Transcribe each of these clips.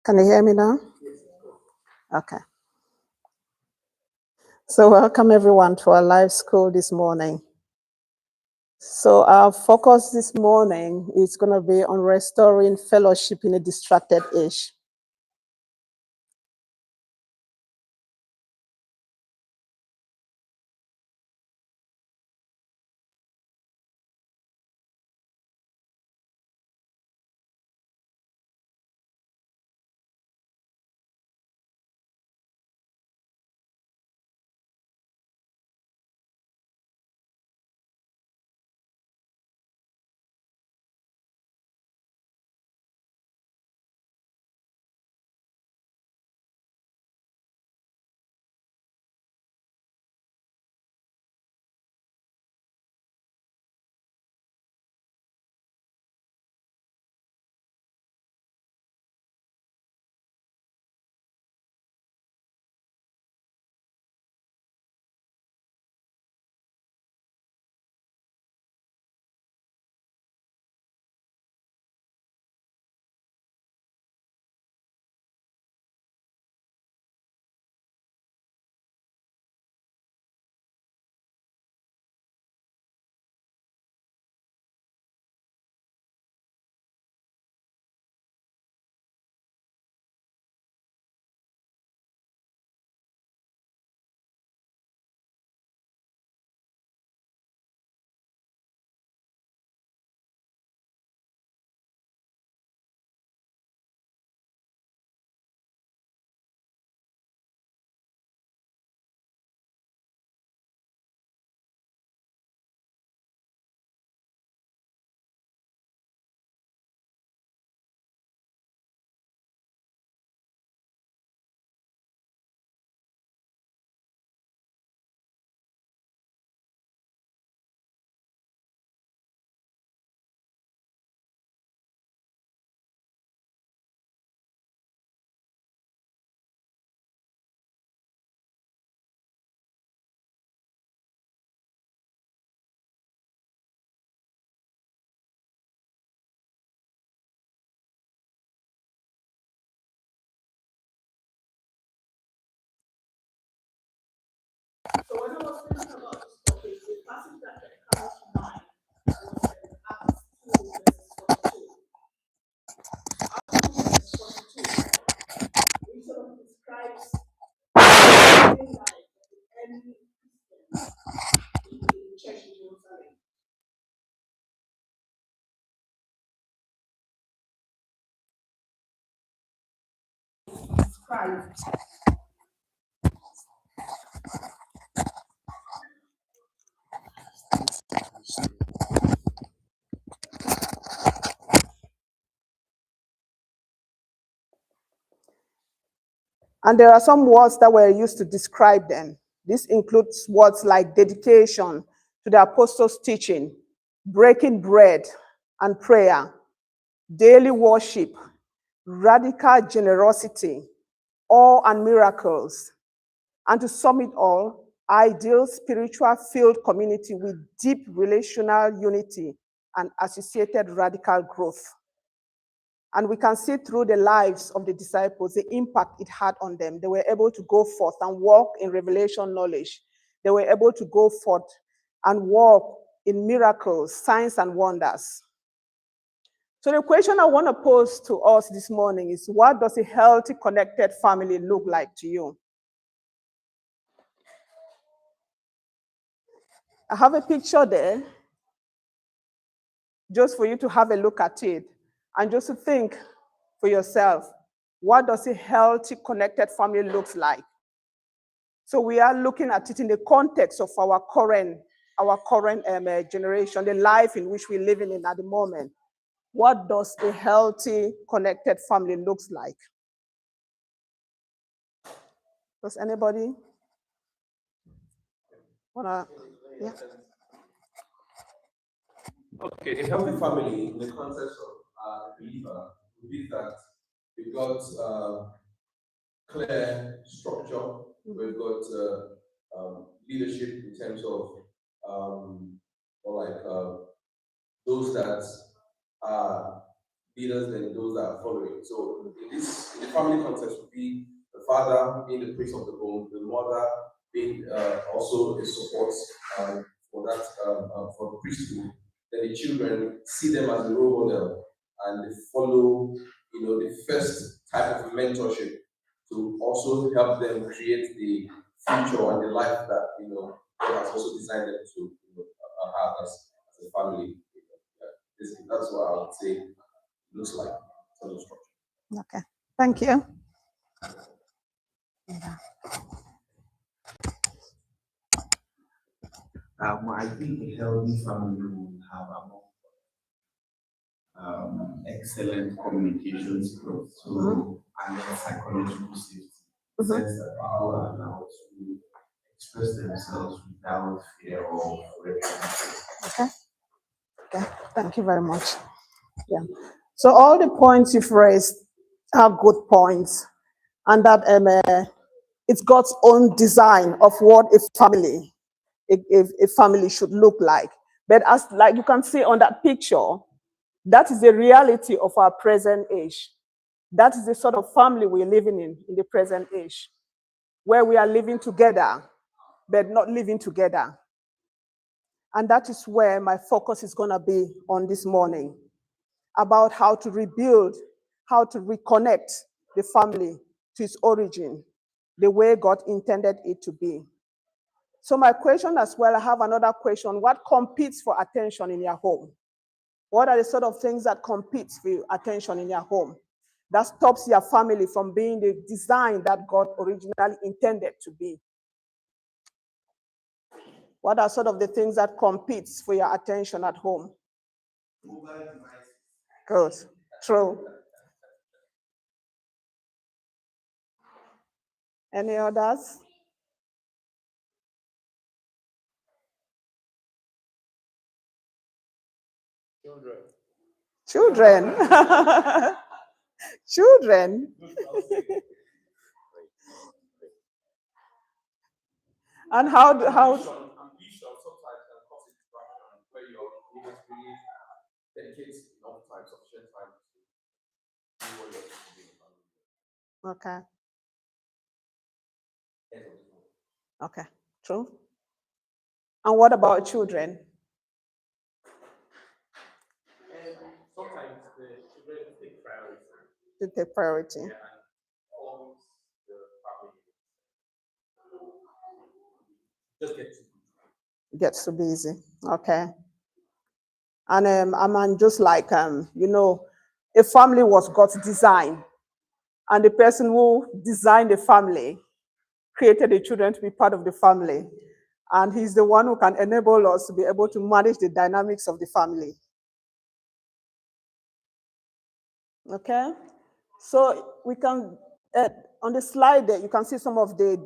Can you hear me now? Okay. So welcome everyone to our live school this morning. So our focus this morning is going to be on restoring fellowship in a distracted age. So when I was thinking about this topic, the passage that comes to mind was Acts 2, verses 42. Acts 2, verses 42, which sort of describes the life of the early Christians in the church in Jerusalem. Described. And there are some words that were used to describe them. This includes words like dedication to the apostles' teaching, breaking bread and prayer, daily worship, radical generosity, awe and miracles, and to sum it all, ideal spiritual filled community with deep relational unity and associated radical growth. And we can see through the lives of the disciples the impact it had on them. They were able to go forth and walk in revelation knowledge. They were able to go forth and walk in miracles, signs, and wonders. So the question I want to pose to us this morning is, what does a healthy, connected family look like to you? I have a picture there, just for you to have a look at it and just to think for yourself, what does a healthy, connected family look like? So we are looking at it in the context of our current generation, the life in which we're living in at the moment. What does a healthy, connected family looks like? Does anybody wanna? Yeah. Okay, a healthy family in the context of a believer would be that we've got clear structure, we've got leadership in terms of those that are leaders than those that are following. So in the family context would be the father being the priest of the home, the mother being also a support for that for the priesthood. Then the children see them as a role model and they follow, the first type of mentorship to also help them create the future and the life that God has also designed them to have as a family. That's what I would say it looks like in terms of structure. Okay, thank you. I think a healthy family will have excellent communication skills, and then psychological safety. Sense that people are allowed to express themselves without fear of rejection. Okay, thank you very much. Yeah. So all the points you've raised are good points, and that it's God's own design of what a family should look like. But as like you can see on that picture, that is the reality of our present age. That is the sort of family we're living in the present age, where we are living together, but not living together. And that is where my focus is going to be on this morning, about how to rebuild, how to reconnect the family to its origin, the way God intended it to be. So my question as well, I have another question. What competes for attention in your home? What are the sort of things that competes for attention in your home? That stops your family from being the design that God originally intended to be? What are sort of the things that competes for your attention at home? Good, true. Any others? Children. Children. And how ambition sometimes can cause a distraction where you're able to really dedicate enough time, sufficient time to do what you're supposed to do in the family. Okay. Okay, true. And what about children? Sometimes the children take priority. To take priority. Yeah, and forms the family. Just get too busy. Gets too busy. Okay. And I'm just like a family was God's design, and the person who designed the family created the children to be part of the family, and he's the one who can enable us to be able to manage the dynamics of the family. Okay, so we can on the slide there you can see some of the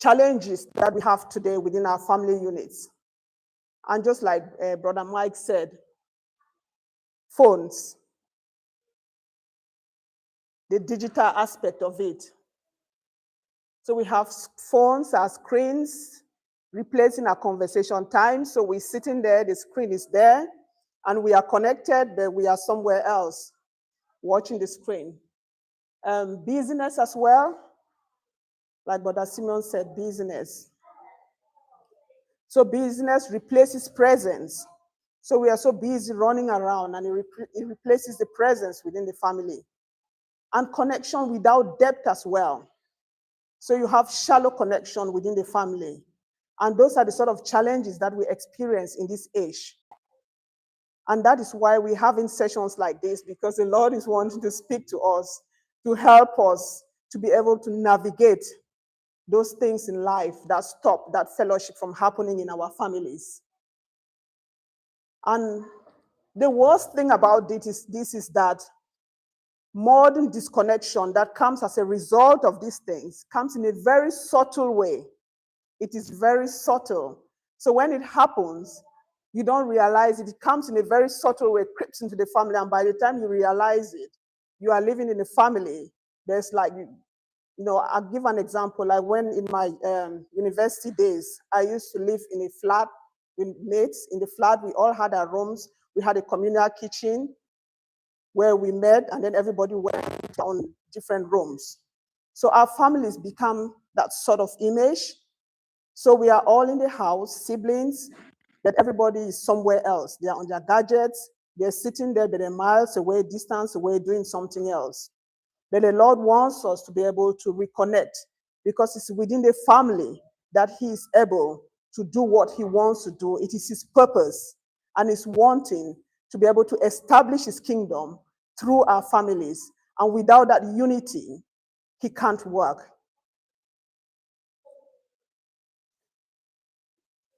challenges that we have today within our family units. And just like Brother Mike said, phones, the digital aspect of it. So we have phones as screens replacing our conversation time. So we're sitting there, the screen is there, and we are connected, but we are somewhere else watching the screen. Business as well, like Brother Simeon said, business. So business replaces presence. So we are so busy running around, and it replaces the presence within the family. And connection without depth as well. So you have shallow connection within the family. And those are the sort of challenges that we experience in this age. And that is why we're having sessions like this, because the Lord is wanting to speak to us, to help us to be able to navigate those things in life that stop that fellowship from happening in our families. And the worst thing about this is that modern disconnection that comes as a result of these things comes in a very subtle way. It is very subtle. So when it happens, you don't realize it. It comes in a very subtle way, creeps into the family, and by the time you realize it, you are living in a family. There's like, I'll give an example. Like when in my university days, I used to live in a flat with mates. In the flat, we all had our rooms. We had a communal kitchen. where we met, and then everybody went on different rooms. So our families become that sort of image. So we are all in the house, siblings, but everybody is somewhere else. They're on their gadgets, they're sitting there, but they're miles away, distance away, doing something else. But the Lord wants us to be able to reconnect, because it's within the family that He is able to do what He wants to do. It is His purpose and His wanting to be able to establish His kingdom through our families. And without that unity, He can't work.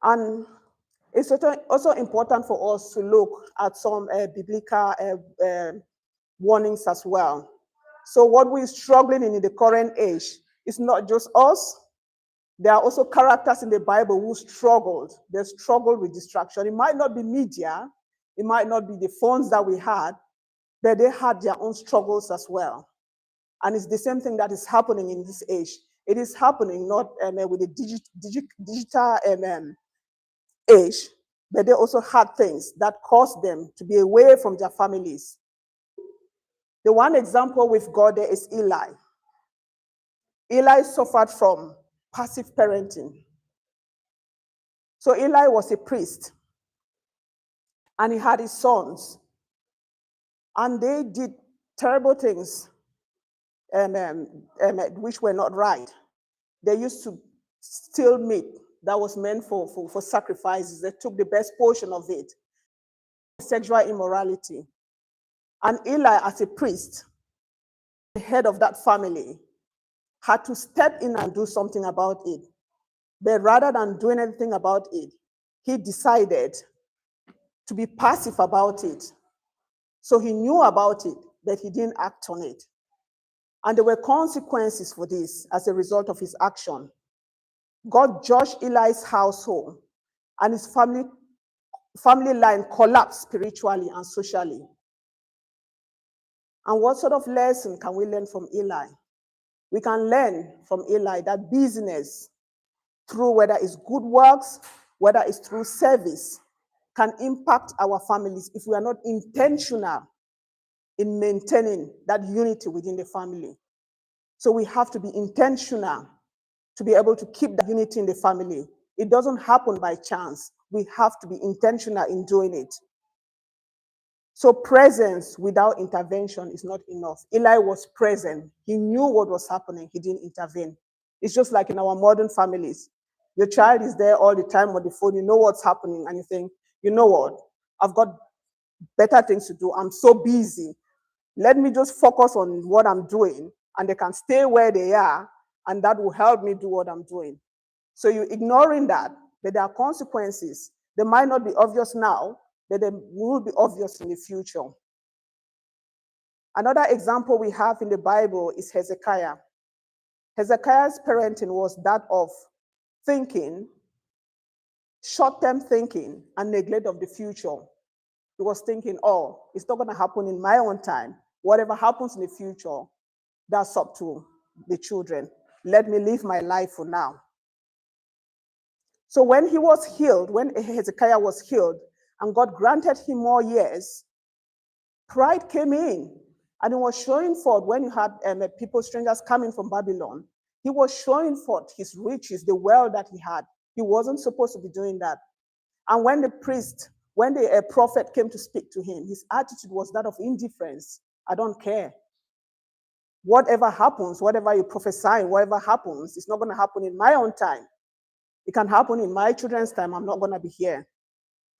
And it's also important for us to look at some biblical warnings as well. So what we're struggling in the current age is not just us. There are also characters in the Bible who struggled. They struggled with distraction. It might not be media. It might not be the phones that we had, but they had their own struggles as well. And it's the same thing that is happening in this age. It is happening not with the digital age, but they also had things that caused them to be away from their families. The one example we've got there is Eli. Eli suffered from passive parenting. So Eli was a priest, and he had his sons, and they did terrible things which were not right. They used to steal meat that was meant for sacrifices. They took the best portion of it. Sexual immorality. And Eli, as a priest, the head of that family, had to step in and do something about it. But rather than doing anything about it, he decided to be passive about it. So he knew about it, but he didn't act on it. And there were consequences for this as a result of his action. God judged Eli's household, and his family line collapsed spiritually and socially. And what sort of lesson can we learn from Eli? We can learn from Eli that business, through whether it's good works, whether it's through service, can impact our families if we are not intentional in maintaining that unity within the family. So we have to be intentional to be able to keep that unity in the family. It doesn't happen by chance. We have to be intentional in doing it. So presence without intervention is not enough. Eli was present. He knew what was happening. He didn't intervene. It's just like in our modern families. Your child is there all the time on the phone. You know what's happening, and you think, you know what? I've got better things to do. I'm so busy. Let me just focus on what I'm doing, and they can stay where they are, and that will help me do what I'm doing. So you're ignoring that, but there are consequences. They might not be obvious now, but they will be obvious in the future. Another example we have in the Bible is Hezekiah. Hezekiah's parenting was that of thinking, short-term thinking, and neglect of the future. He was thinking, oh, it's not going to happen in my own time. Whatever happens in the future, that's up to the children. Let me live my life for now. So when he was healed, when Hezekiah was healed, and God granted him more years, pride came in, and he was showing forth when you had people, strangers coming from Babylon. He was showing forth his riches, the wealth that he had. He wasn't supposed to be doing that. And when the prophet came to speak to him, his attitude was that of indifference. I don't care. Whatever happens, whatever you prophesy, whatever happens, it's not going to happen in my own time. It can happen in my children's time. I'm not going to be here.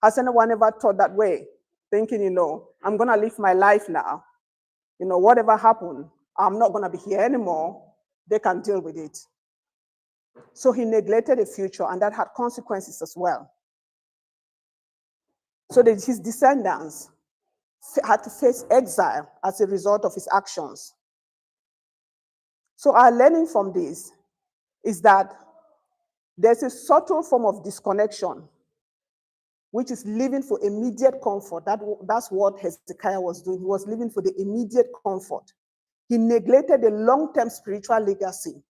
Has anyone ever thought that way? Thinking, I'm going to live my life now. Whatever happened, I'm not going to be here anymore. They can deal with it. So he neglected the future, and that had consequences as well. So that his descendants had to face exile as a result of his actions. So our learning from this is that there's a subtle form of disconnection, which is living for immediate comfort. That's what Hezekiah was doing. He was living for the immediate comfort. He neglected the long-term spiritual legacy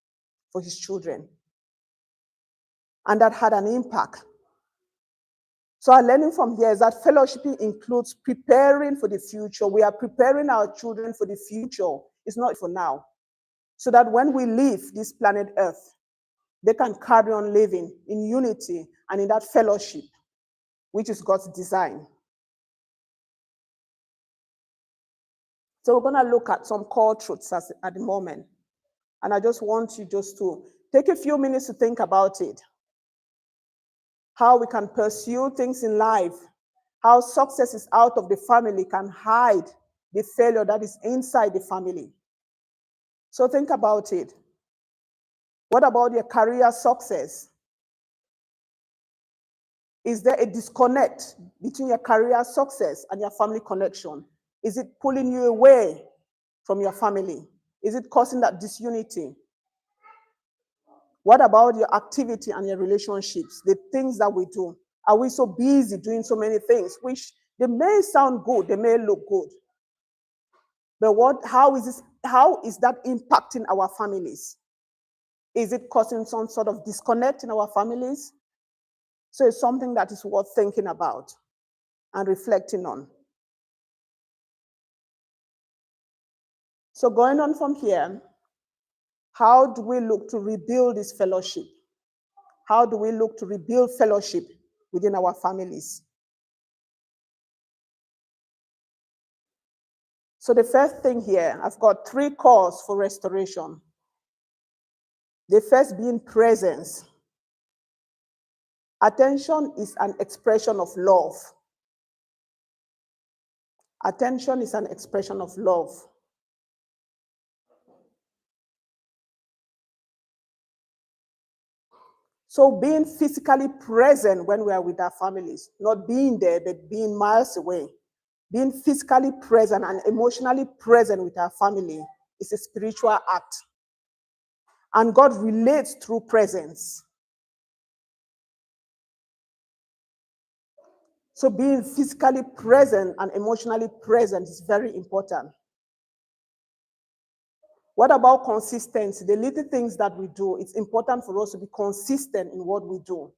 for his children. And that had an impact. So our learning from here is that fellowshipping includes preparing for the future. We are preparing our children for the future. It's not for now. So that when we leave this planet Earth, they can carry on living in unity and in that fellowship, which is God's design. So we're going to look at some core truths at the moment. And I just want you just to take a few minutes to think about it. How we can pursue things in life. How success is out of the family can hide the failure that is inside the family. So think about it. What about your career success? Is there a disconnect between your career success and your family connection? Is it pulling you away from your family? Is it causing that disunity? What about your activity and your relationships, the things that we do? Are we so busy doing so many things, which they may sound good, they may look good, but how is that impacting our families? Is it causing some sort of disconnect in our families? So it's something that is worth thinking about and reflecting on. So going on from here, how do we look to rebuild this fellowship? How do we look to rebuild fellowship within our families? So the first thing here, I've got 3 cores for restoration. The first being presence. Attention is an expression of love. Attention is an expression of love. So being physically present when we are with our families, not being there, but being miles away. Being physically present and emotionally present with our family is a spiritual act. And God relates through presence. So being physically present and emotionally present is very important. What about consistency? The little things that we do, it's important for us to be consistent in what we do.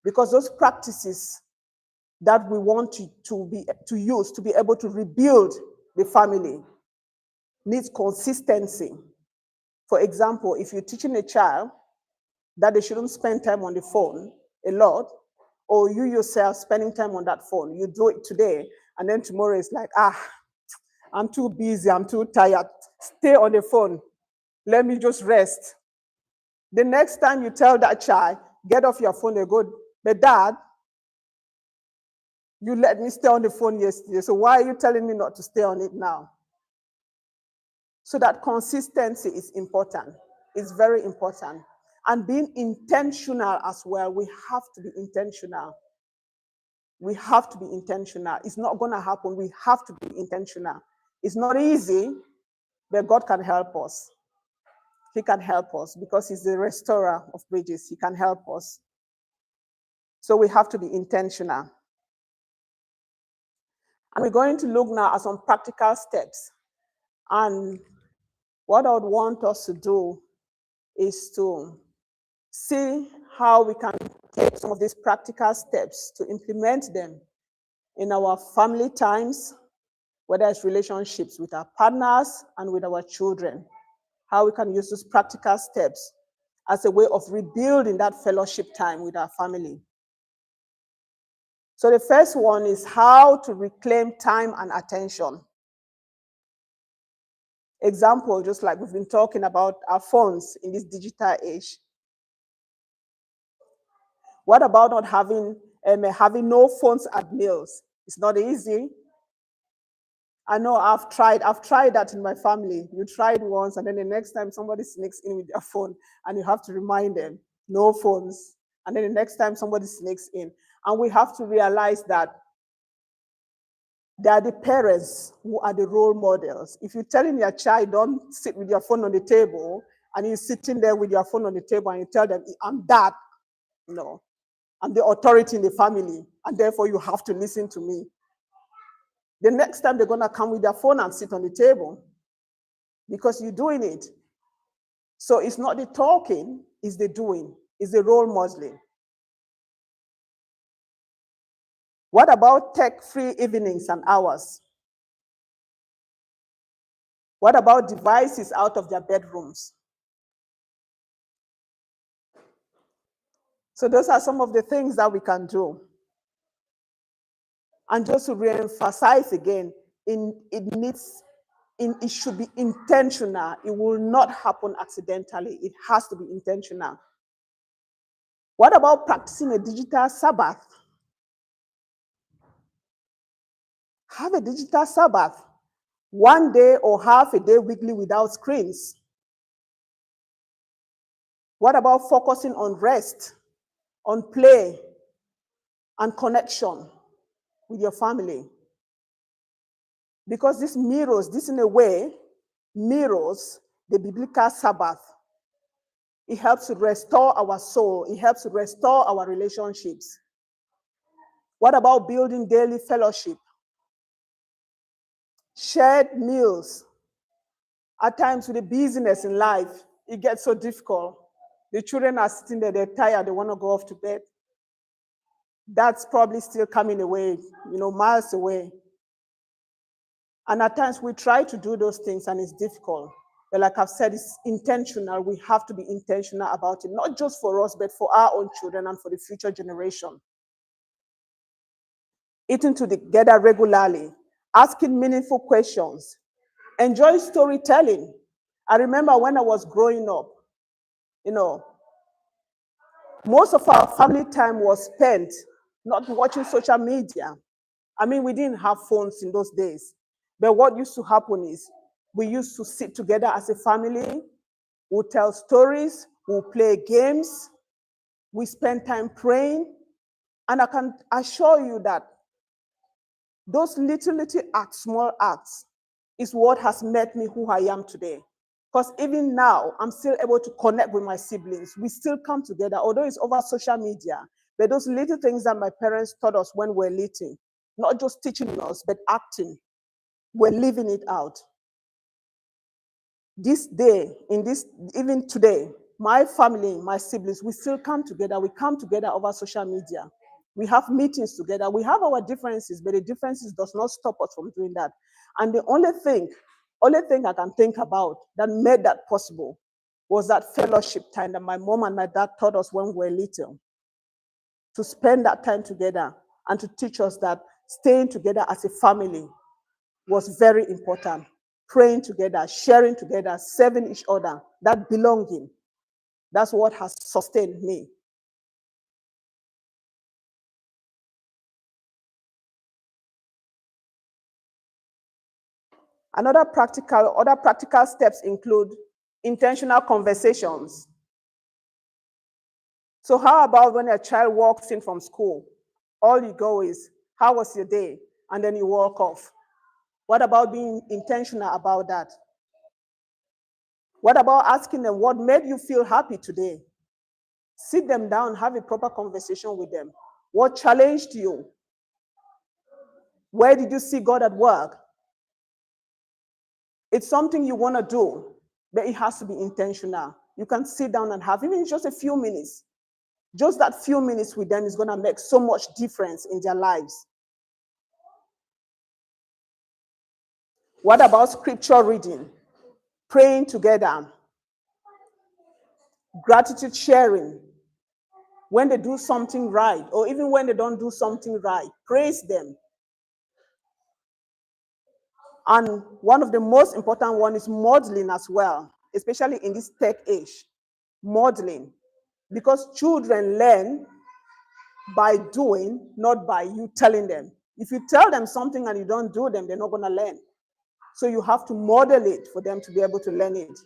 Because those practices that we want to use to be able to rebuild the family needs consistency. For example, if you're teaching a child that they shouldn't spend time on the phone a lot, or you yourself spending time on that phone, you do it today, and then tomorrow it's like, I'm too busy, I'm too tired, stay on the phone, let me just rest. The next time you tell that child, get off your phone, they go, but Dad, you let me stay on the phone yesterday, so why are you telling me not to stay on it now? So that consistency is important. It's very important. And being intentional as well. We have to be intentional. We have to be intentional. It's not going to happen. We have to be intentional. It's not easy, but God can help us. He can help us because He's the restorer of bridges. He can help us. So we have to be intentional. And we're going to look now at some practical steps. And what I would want us to do is to see how we can take some of these practical steps to implement them in our family times, whether it's relationships with our partners and with our children. How we can use those practical steps as a way of rebuilding that fellowship time with our family. So the first one is how to reclaim time and attention. Example, just like we've been talking about our phones in this digital age. What about not having no phones at meals? It's not easy. I know I've tried that in my family. You tried once, and then the next time somebody sneaks in with their phone, and you have to remind them, no phones. And then the next time somebody sneaks in. And we have to realize that they are the parents who are the role models. If you're telling your child, don't sit with your phone on the table, and you're sitting there with your phone on the table, and you tell them, I'm dad, no. I'm the authority in the family, and therefore you have to listen to me. The next time they're going to come with their phone and sit on the table because you're doing it. So it's not the talking, it's the doing, it's the role modeling. What about tech-free evenings and hours? What about devices out of their bedrooms? So those are some of the things that we can do. And just to re-emphasize again, it should be intentional. It will not happen accidentally. It has to be intentional. What about practicing a digital Sabbath? Have a digital Sabbath. 1 day or half a day weekly without screens. What about focusing on rest, on play, and connection with your family? Because this in a way, mirrors the biblical Sabbath. It helps to restore our soul. It helps to restore our relationships. What about building daily fellowship? Shared meals. At times with the busyness in life, it gets so difficult. The children are sitting there, they're tired, they want to go off to bed. That's probably still coming away, miles away. And at times we try to do those things and it's difficult. But like I've said, it's intentional. We have to be intentional about it, not just for us, but for our own children and for the future generation. Eating together regularly, asking meaningful questions, enjoy storytelling. I remember when I was growing up, most of our family time was spent not watching social media. I mean, we didn't have phones in those days. But what used to happen is we used to sit together as a family, we'll tell stories, we'll play games, we spend time praying. And I can assure you that those little acts, small acts, is what has made me who I am today. Because even now, I'm still able to connect with my siblings. We still come together, although it's over social media. But those little things that my parents taught us when we're little, not just teaching us, but acting, we're living it out. This day, even today, my family, my siblings, we still come together. We come together over social media. We have meetings together. We have our differences, but the differences does not stop us from doing that. And the only thing I can think about that made that possible was that fellowship time that my mom and my dad taught us when we were little. To spend that time together and to teach us that staying together as a family was very important. Praying together, sharing together, serving each other, that belonging. That's what has sustained me. Other practical steps include intentional conversations. So how about when a child walks in from school? All you go is, how was your day? And then you walk off. What about being intentional about that? What about asking them, what made you feel happy today? Sit them down, have a proper conversation with them. What challenged you? Where did you see God at work? It's something you want to do, but it has to be intentional. You can sit down and have even just a few minutes. Just that few minutes with them is going to make so much difference in their lives. What about scripture reading? Praying together. Gratitude sharing. When they do something right, or even when they don't do something right, praise them. And one of the most important one is modeling as well, especially in this tech age. Modeling. Because children learn by doing, not by you telling them. If you tell them something and you don't do them, they're not going to learn. So you have to model it for them to be able to learn it.